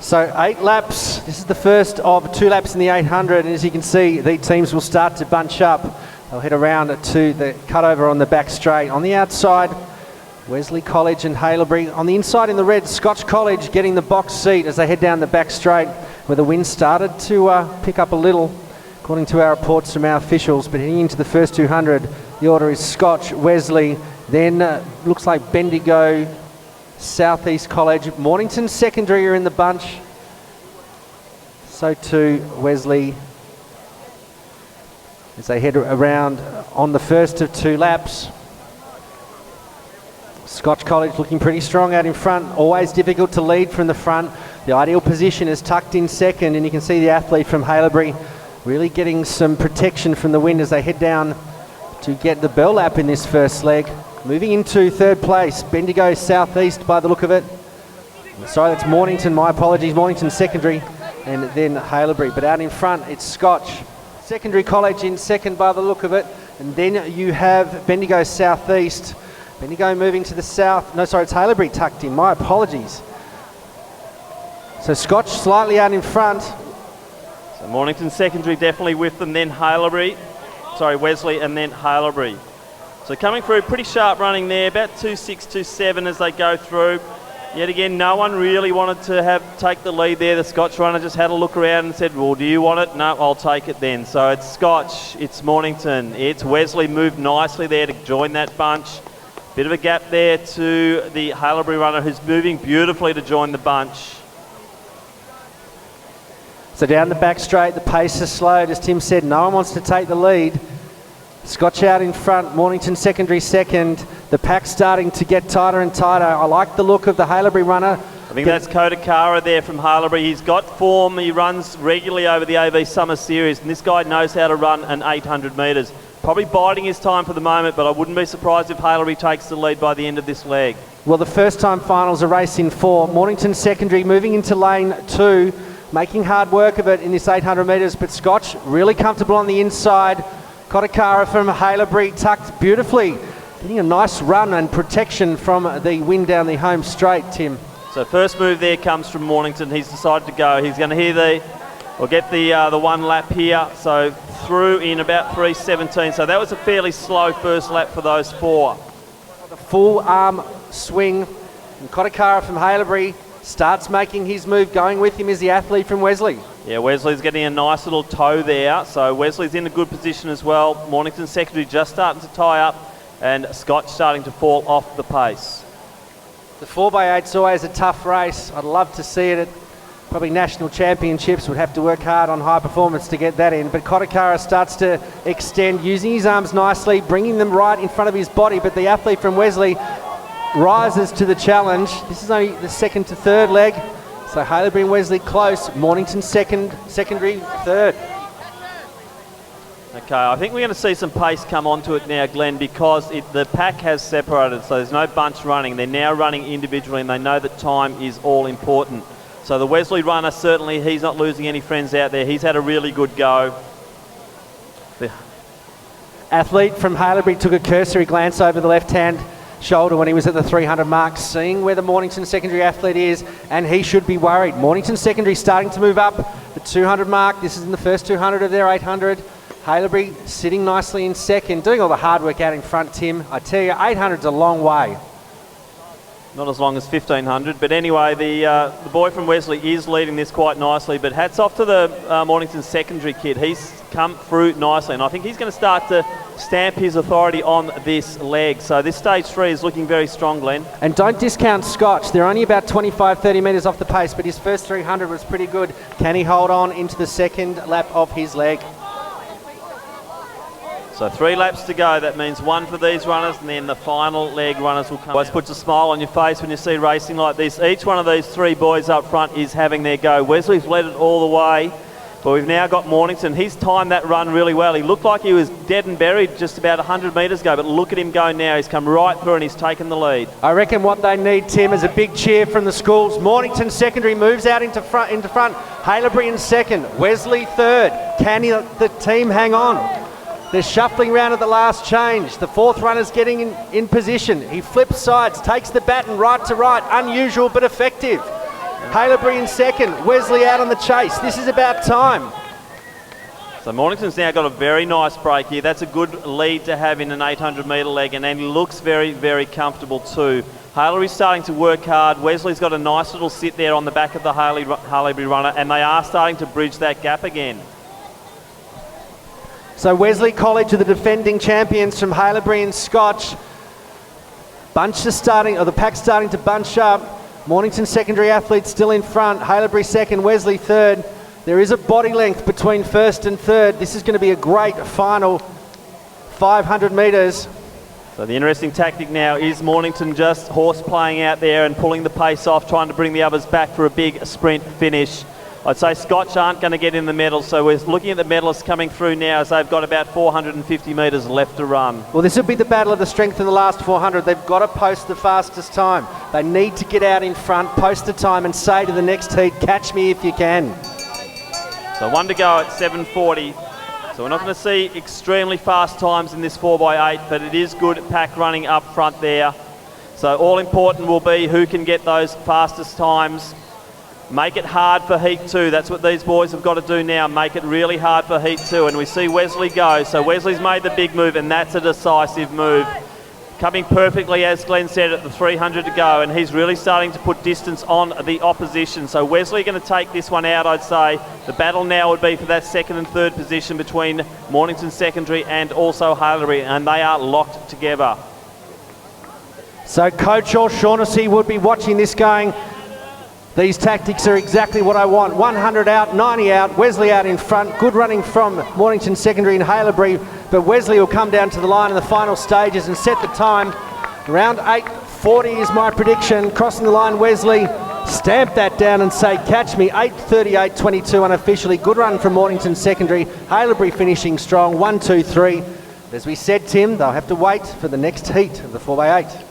So 8 laps. This is the first of 2 laps in the 800, and as you can see, the teams will start to bunch up. They'll head around to the cutover on the back straight. On the outside, Wesley College and Haileybury. On the inside in the red, Scotch College getting the box seat as they head down the back straight, where the wind started to pick up a little, according to our reports from our officials. But heading into the first 200, the order is Scotch, Wesley, then looks like Bendigo, Southeast College, Mornington Secondary are in the bunch. So too Wesley as they head around on the first of 2 laps. Scotch College looking pretty strong out in front. Always difficult to lead from the front. The ideal position is tucked in second, and you can see the athlete from Haileybury really getting some protection from the wind as they head down to get the bell lap in this first leg. Moving into 3rd place, Bendigo Southeast by the look of it. Sorry, that's Mornington, my apologies, Mornington Secondary, and then Haileybury. But out in front, it's Scotch. Secondary College in second by the look of it. And then you have Bendigo Southeast. Bendigo moving to the south. No, sorry, it's Haileybury tucked in, my apologies. So Scotch slightly out in front. So Mornington Secondary definitely with them, then Wesley, and then Haileybury. So coming through, pretty sharp running there, about 2.6, 2.7 as they go through. Yet again, no one really wanted to take the lead there. The Scotch runner just had a look around and said, well, do you want it? No, I'll take it then. So it's Scotch, it's Mornington, it's Wesley, moved nicely there to join that bunch. Bit of a gap there to the Haileybury runner, who's moving beautifully to join the bunch. So down the back straight, the pace is slowed. As Tim said, no one wants to take the lead. Scotch out in front, Mornington Secondary second. The pack's starting to get tighter and tighter. I like the look of the Haileybury runner. I think that's Kodakara there from Haileybury. He's got form. He runs regularly over the AV Summer Series, and this guy knows how to run an 800 metres. Probably biding his time for the moment, but I wouldn't be surprised if Haileybury takes the lead by the end of this leg. Well, the first time finals, a race in 4. Mornington Secondary moving into lane 2, making hard work of it in this 800 metres, but Scotch really comfortable on the inside. Kodakara from Haileybury tucked beautifully, getting a nice run and protection from the wind down the home straight, Tim. So first move there comes from Mornington. He's decided to go. He's going to get the 1 lap here. So through in about 3.17. So that was a fairly slow first lap for those 4. The full arm swing, and Kodakara from Haileybury starts making his move. Going with him is the athlete from Wesley. Yeah, Wesley's getting a nice little toe there, so Wesley's in a good position as well. Mornington Secondary just starting to tie up, and Scotch starting to fall off the pace. The 4x8's always a tough race. I'd love to see it at probably national championships. Would have to work hard on high performance to get that in. But Kodakara starts to extend, using his arms nicely, bringing them right in front of his body. But the athlete from Wesley rises to the challenge. This is only the 2nd to 3rd leg. So Haileybury and Wesley close. Mornington Secondary 3rd. Okay, I think we're going to see some pace come onto it now, Glenn, because the pack has separated, so there's no bunch running. They're now running individually, and they know that time is all important. So the Wesley runner, certainly, he's not losing any friends out there. He's had a really good go. The athlete from Haileybury took a cursory glance over the left-hand shoulder when he was at the 300 mark, seeing where the Mornington Secondary athlete is, and he should be worried. Mornington Secondary starting to move up the 200 mark. This is in the first 200 of their 800. Haileybury sitting nicely in second, doing all the hard work out in front, Tim. I tell you, 800's a long way. Not as long as 1500, but anyway, the boy from Wesley is leading this quite nicely, but hats off to the Mornington Secondary kid. He's come through nicely, and I think he's going to start to stamp his authority on this leg. So this stage 3 is looking very strong, Glenn. And don't discount Scotch. They're only about 25-30 metres off the pace, but his first 300 was pretty good. Can he hold on into the second lap of his leg? So 3 laps to go. That means 1 for these runners, and then the final leg runners will come. Always puts a smile on your face when you see racing like this. Each one of these 3 boys up front is having their go. Wesley's led it all the way, but we've now got Mornington. He's timed that run really well. He looked like he was dead and buried just about 100 metres ago, but look at him go now. He's come right through and he's taken the lead. I reckon what they need, Tim, is a big cheer from the schools. Mornington Secondary moves out into front. Haileybury in second. Wesley third. Can the team hang on? They're shuffling around at the last change. The 4th runner's getting in position. He flips sides, takes the baton right to right. Unusual but effective. Halebury in second. Wesley out on the chase. This is about time. So Mornington's now got a very nice break here. That's a good lead to have in an 800-metre leg, and he looks very, very comfortable too. Halebury's starting to work hard. Wesley's got a nice little sit there on the back of the Halebury runner, and they are starting to bridge that gap again. So Wesley College are the defending champions from Halebury and Scotch. The pack's starting to bunch up. Mornington secondary athletes still in front. Halebury second, Wesley third. There is a body length between first and third. This is going to be a great final 500 metres. So the interesting tactic now is Mornington just horse playing out there and pulling the pace off, trying to bring the others back for a big sprint finish. I'd say Scotch aren't going to get in the medals, so we're looking at the medalists coming through now as they've got about 450 metres left to run. Well, this will be the battle of the strength of the last 400. They've got to post the fastest time. They need to get out in front, post the time and say to the next heat, catch me if you can. So 1 to go at 7:40. So we're not going to see extremely fast times in this 4x8, but it is good pack running up front there. So all important will be who can get those fastest times. Make it hard for Heat 2. That's what these boys have got to do now. Make it really hard for Heat 2. And we see Wesley go. So Wesley's made the big move, and that's a decisive move. Coming perfectly, as Glenn said, at the 300 to go, and he's really starting to put distance on the opposition. So Wesley going to take this one out, I'd say. The battle now would be for that second and third position between Mornington Secondary and also Halebury, and they are locked together. So Coach O'Shaughnessy would be watching this going, these tactics are exactly what I want. 100 out, 90 out, Wesley out in front. Good running from Mornington Secondary and Halebury, but Wesley will come down to the line in the final stages and set the time. Around 8:40 is my prediction. Crossing the line, Wesley, stamp that down and say, catch me. 8:38.22 unofficially. Good run from Mornington Secondary. Halebury finishing strong, 1, 2, 3. As we said, Tim, they'll have to wait for the next heat of the 4x8.